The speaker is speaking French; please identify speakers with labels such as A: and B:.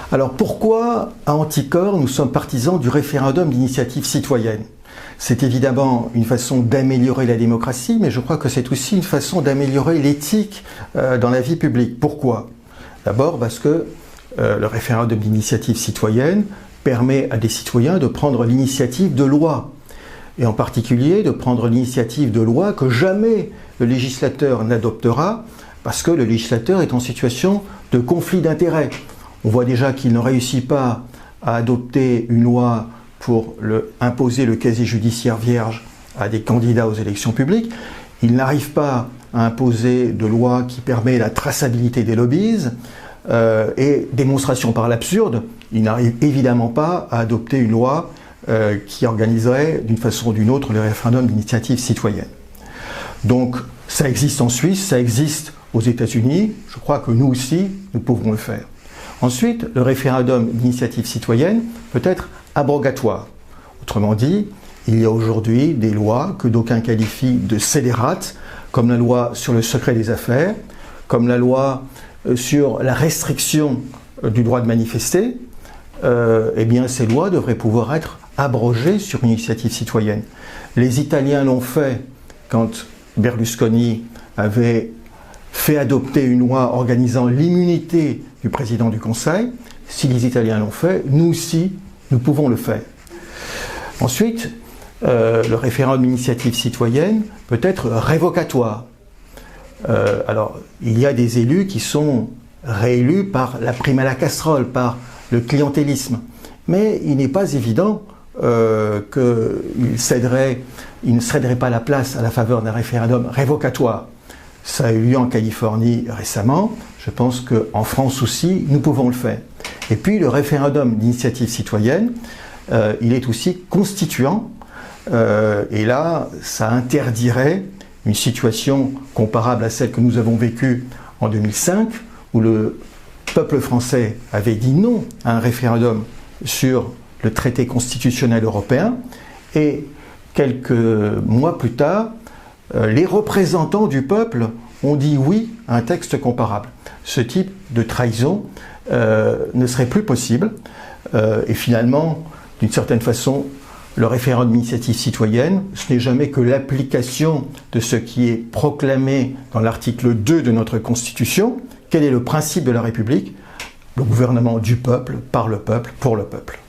A: Alors pourquoi, à Anticor, nous sommes partisans du référendum d'initiative citoyenne? C'est évidemment une façon d'améliorer la démocratie, mais je crois que c'est aussi une façon d'améliorer l'éthique dans la vie publique. Pourquoi? D'abord parce que le référendum d'initiative citoyenne permet à des citoyens de prendre l'initiative de lois, et en particulier de prendre l'initiative de lois que jamais le législateur n'adoptera, parce que le législateur est en situation de conflit d'intérêts. On voit déjà qu'il ne réussit pas à adopter une loi pour imposer le casier judiciaire vierge à des candidats aux élections publiques. Il n'arrive pas à imposer de loi qui permet la traçabilité des lobbies. Et démonstration par l'absurde, il n'arrive évidemment pas à adopter une loi qui organiserait d'une façon ou d'une autre le référendum d'initiative citoyenne. Donc ça existe en Suisse, ça existe aux États-Unis, je crois que nous aussi, nous pouvons le faire. Ensuite, le référendum d'initiative citoyenne peut être abrogatoire. Autrement dit, il y a aujourd'hui des lois que d'aucuns qualifient de scélérates, comme la loi sur le secret des affaires, comme la loi sur la restriction du droit de manifester. Eh bien, ces lois devraient pouvoir être abrogées sur une initiative citoyenne. Les Italiens l'ont fait quand Berlusconi avait fait adopter une loi organisant l'immunité du président du Conseil. Si les Italiens l'ont fait, nous aussi, nous pouvons le faire. Ensuite, le référendum d'initiative citoyenne peut être révocatoire. Alors, il y a des élus qui sont réélus par la prime à la casserole, par le clientélisme. Mais il n'est pas évident qu'ils ne céderaient pas la place à la faveur d'un référendum révocatoire. Ça a eu lieu en Californie récemment. Je pense qu'en France aussi, nous pouvons le faire. Et puis, le référendum d'initiative citoyenne, il est aussi constituant. Et là, ça interdirait une situation comparable à celle que nous avons vécue en 2005, où le peuple français avait dit non à un référendum sur le traité constitutionnel européen, et quelques mois plus tard, les représentants du peuple ont dit oui à un texte comparable. Ce type de trahison ne serait plus possible, et finalement, d'une certaine façon, le référendum d'initiative citoyenne, ce n'est jamais que l'application de ce qui est proclamé dans l'article 2 de notre Constitution. Quel est le principe de la République? Le gouvernement du peuple, par le peuple, pour le peuple.